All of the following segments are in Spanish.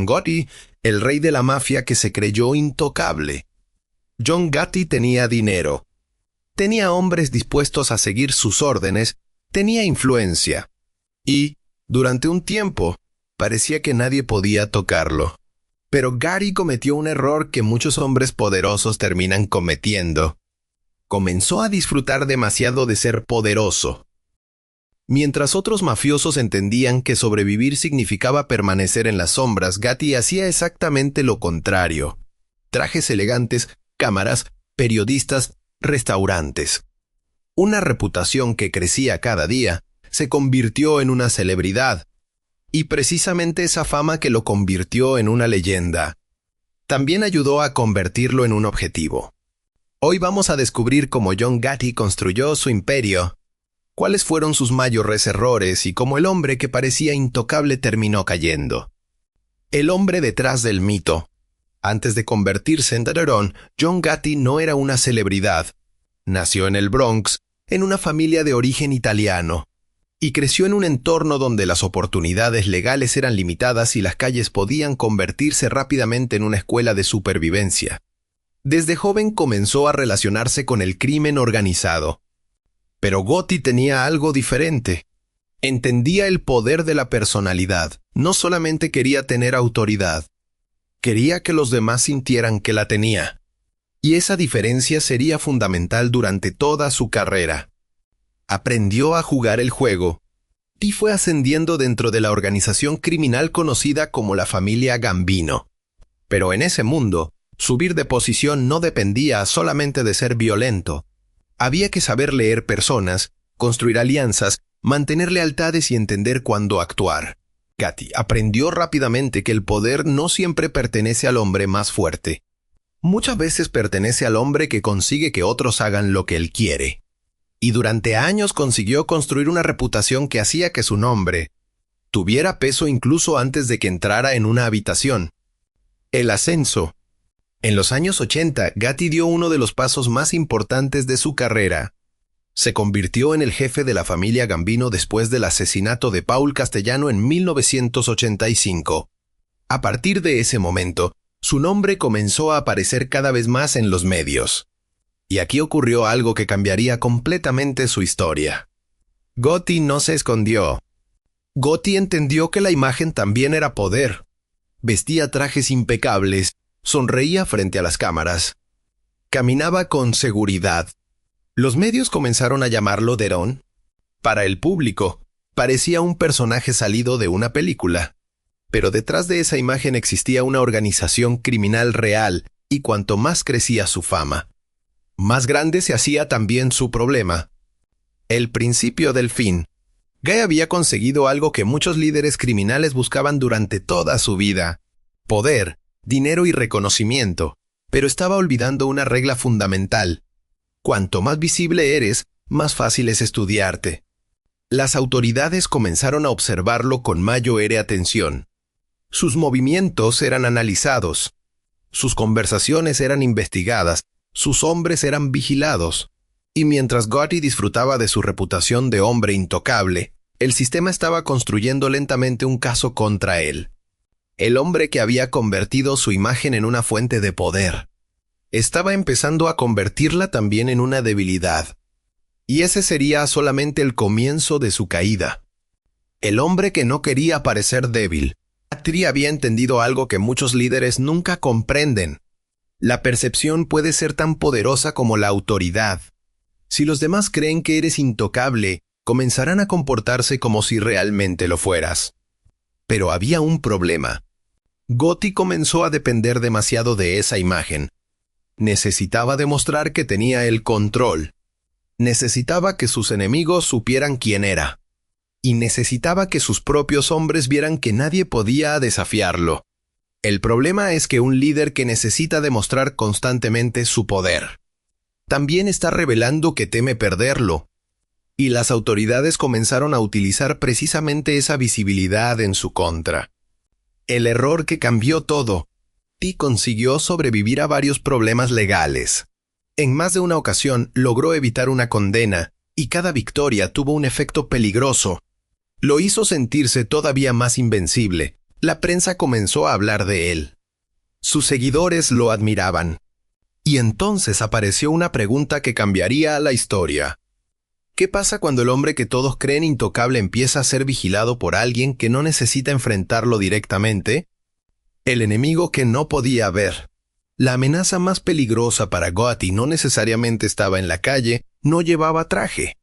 Gotti, el rey de la mafia que se creyó intocable. John Gotti tenía dinero. Tenía hombres dispuestos a seguir sus órdenes, tenía influencia. Y, durante un tiempo, parecía que nadie podía tocarlo. Pero Gotti cometió un error que muchos hombres poderosos terminan cometiendo. Comenzó a disfrutar demasiado de ser poderoso. Mientras otros mafiosos entendían que sobrevivir significaba permanecer en las sombras, Gotti hacía exactamente lo contrario. Trajes elegantes, cámaras, periodistas, restaurantes. Una reputación que crecía cada día se convirtió en una celebridad. Y precisamente esa fama que lo convirtió en una leyenda también ayudó a convertirlo en un objetivo. Hoy vamos a descubrir cómo John Gotti construyó su imperio, cuáles fueron sus mayores errores y cómo el hombre que parecía intocable terminó cayendo. El hombre detrás del mito. Antes de convertirse en Daron, John Gotti no era una celebridad. Nació en el Bronx, en una familia de origen italiano, y creció en un entorno donde las oportunidades legales eran limitadas y las calles podían convertirse rápidamente en una escuela de supervivencia. Desde joven comenzó a relacionarse con el crimen organizado. Pero Gotti tenía algo diferente. Entendía el poder de la personalidad. No solamente quería tener autoridad. Quería que los demás sintieran que la tenía. Y esa diferencia sería fundamental durante toda su carrera. Aprendió a jugar el juego y fue ascendiendo dentro de la organización criminal conocida como la familia Gambino. Pero en ese mundo, subir de posición no dependía solamente de ser violento. Había que saber leer personas, construir alianzas, mantener lealtades y entender cuándo actuar. Gotti aprendió rápidamente que el poder no siempre pertenece al hombre más fuerte. Muchas veces pertenece al hombre que consigue que otros hagan lo que él quiere. Y durante años consiguió construir una reputación que hacía que su nombre tuviera peso incluso antes de que entrara en una habitación. El ascenso. En los años 80, Gotti dio uno de los pasos más importantes de su carrera. Se convirtió en el jefe de la familia Gambino después del asesinato de Paul Castellano en 1985. A partir de ese momento, su nombre comenzó a aparecer cada vez más en los medios. Y aquí ocurrió algo que cambiaría completamente su historia. Gotti no se escondió. Gotti entendió que la imagen también era poder. Vestía trajes impecables, sonreía frente a las cámaras. Caminaba con seguridad. Los medios comenzaron a llamarlo Daron. Para el público, parecía un personaje salido de una película. Pero detrás de esa imagen existía una organización criminal real, y cuanto más crecía su fama, más grande se hacía también su problema. El principio del fin. Guy había conseguido algo que muchos líderes criminales buscaban durante toda su vida: poder, dinero y reconocimiento, pero estaba olvidando una regla fundamental. Cuanto más visible eres, más fácil es estudiarte. Las autoridades comenzaron a observarlo con mayor atención. Sus movimientos eran analizados. Sus conversaciones eran investigadas. Sus hombres eran vigilados. Y mientras Gotti disfrutaba de su reputación de hombre intocable, el sistema estaba construyendo lentamente un caso contra él. El hombre que había convertido su imagen en una fuente de poder estaba empezando a convertirla también en una debilidad. Y ese sería solamente el comienzo de su caída. El hombre que no quería parecer débil. Gotti había entendido algo que muchos líderes nunca comprenden. La percepción puede ser tan poderosa como la autoridad. Si los demás creen que eres intocable, comenzarán a comportarse como si realmente lo fueras. Pero había un problema. Gotti comenzó a depender demasiado de esa imagen. Necesitaba demostrar que tenía el control. Necesitaba que sus enemigos supieran quién era. Y necesitaba que sus propios hombres vieran que nadie podía desafiarlo. El problema es que un líder que necesita demostrar constantemente su poder también está revelando que teme perderlo. Y las autoridades comenzaron a utilizar precisamente esa visibilidad en su contra. El error que cambió todo. Gotti consiguió sobrevivir a varios problemas legales. En más de una ocasión logró evitar una condena, y cada victoria tuvo un efecto peligroso. Lo hizo sentirse todavía más invencible. La prensa comenzó a hablar de él. Sus seguidores lo admiraban. Y entonces apareció una pregunta que cambiaría la historia. ¿Qué pasa cuando el hombre que todos creen intocable empieza a ser vigilado por alguien que no necesita enfrentarlo directamente? El enemigo que no podía ver. La amenaza más peligrosa para Gotti no necesariamente estaba en la calle, no llevaba traje.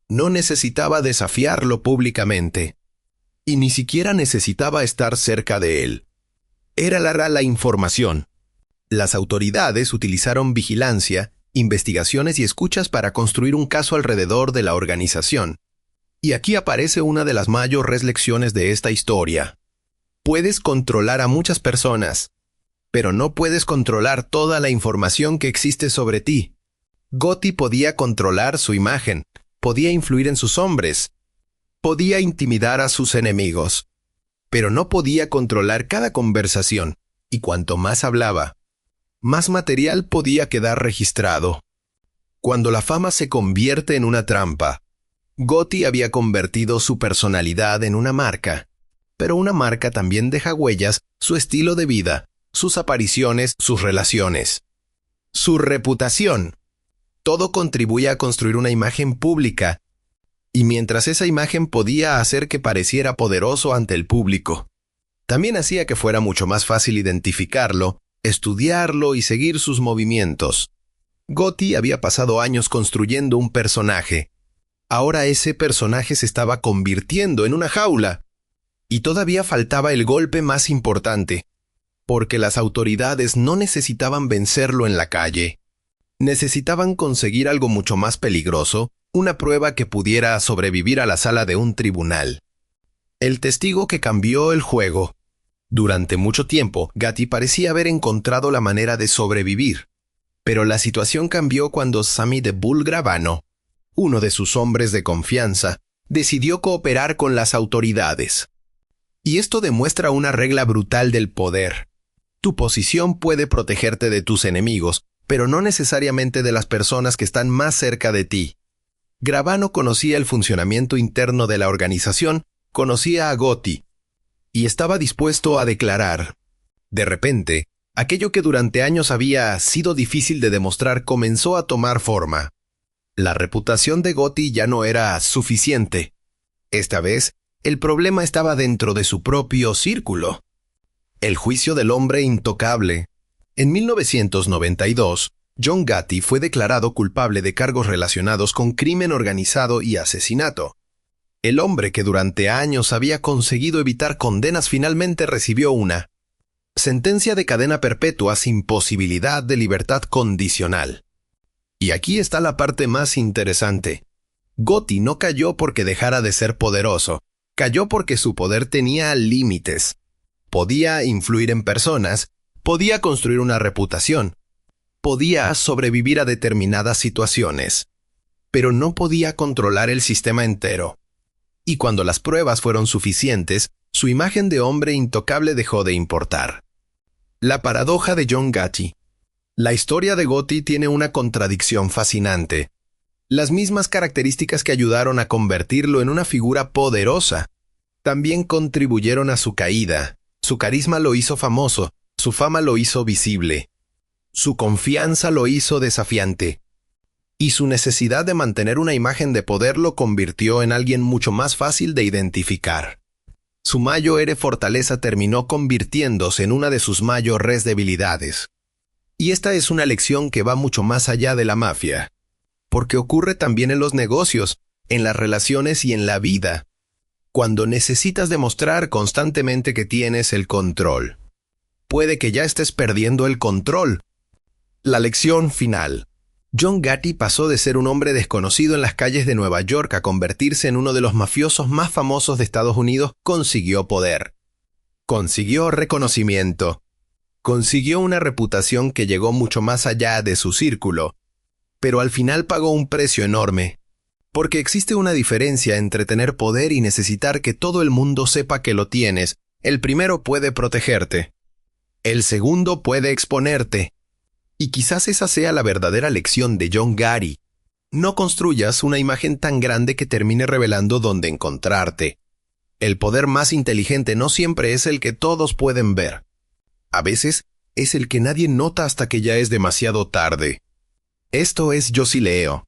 No necesitaba desafiarlo públicamente. Y ni siquiera necesitaba estar cerca de él. Era la información. Las autoridades utilizaron vigilancia, investigaciones y escuchas para construir un caso alrededor de la organización. Y aquí aparece una de las mayores lecciones de esta historia. Puedes controlar a muchas personas, pero no puedes controlar toda la información que existe sobre ti. Gotti podía controlar su imagen, podía influir en sus hombres, podía intimidar a sus enemigos, pero no podía controlar cada conversación, y cuanto más hablaba, más material podía quedar registrado. Cuando la fama se convierte en una trampa, Gotti había convertido su personalidad en una marca, pero una marca también deja huellas, su estilo de vida, sus apariciones, sus relaciones. Su reputación. Todo contribuye a construir una imagen pública, y mientras esa imagen podía hacer que pareciera poderoso ante el público, también hacía que fuera mucho más fácil identificarlo, estudiarlo y seguir sus movimientos. Gotti había pasado años construyendo un personaje. Ahora ese personaje se estaba convirtiendo en una jaula. Y todavía faltaba el golpe más importante, porque las autoridades no necesitaban vencerlo en la calle. Necesitaban conseguir algo mucho más peligroso, una prueba que pudiera sobrevivir a la sala de un tribunal. El testigo que cambió el juego. Durante mucho tiempo, Gotti parecía haber encontrado la manera de sobrevivir. Pero la situación cambió cuando Sammy the Bull Gravano, uno de sus hombres de confianza, decidió cooperar con las autoridades. Y esto demuestra una regla brutal del poder. Tu posición puede protegerte de tus enemigos, pero no necesariamente de las personas que están más cerca de ti. Gravano conocía el funcionamiento interno de la organización, conocía a Gotti, y estaba dispuesto a declarar. De repente, aquello que durante años había sido difícil de demostrar comenzó a tomar forma. La reputación de Gotti ya no era suficiente. Esta vez, el problema estaba dentro de su propio círculo. El juicio del hombre intocable. En 1992, John Gotti fue declarado culpable de cargos relacionados con crimen organizado y asesinato. El hombre que durante años había conseguido evitar condenas finalmente recibió una sentencia de cadena perpetua sin posibilidad de libertad condicional. Y aquí está la parte más interesante. Gotti no cayó porque dejara de ser poderoso, cayó porque su poder tenía límites. Podía influir en personas, podía construir una reputación, podía sobrevivir a determinadas situaciones, pero no podía controlar el sistema entero. Y cuando las pruebas fueron suficientes, su imagen de hombre intocable dejó de importar. La paradoja de John Gotti. La historia de Gotti tiene una contradicción fascinante. Las mismas características que ayudaron a convertirlo en una figura poderosa, también contribuyeron a su caída. Su carisma lo hizo famoso, su fama lo hizo visible. Su confianza lo hizo desafiante. Y su necesidad de mantener una imagen de poder lo convirtió en alguien mucho más fácil de identificar. Su mayor fortaleza terminó convirtiéndose en una de sus mayores debilidades. Y esta es una lección que va mucho más allá de la mafia, porque ocurre también en los negocios, en las relaciones y en la vida, cuando necesitas demostrar constantemente que tienes el control. Puede que ya estés perdiendo el control. La lección final. John Gotti pasó de ser un hombre desconocido en las calles de Nueva York a convertirse en uno de los mafiosos más famosos de Estados Unidos. Consiguió poder. Consiguió reconocimiento. Consiguió una reputación que llegó mucho más allá de su círculo. Pero al final pagó un precio enorme. Porque existe una diferencia entre tener poder y necesitar que todo el mundo sepa que lo tienes. El primero puede protegerte. El segundo puede exponerte. Y quizás esa sea la verdadera lección de John Gotti. No construyas una imagen tan grande que termine revelando dónde encontrarte. El poder más inteligente no siempre es el que todos pueden ver. A veces es el que nadie nota hasta que ya es demasiado tarde. Esto es Yo sí leo.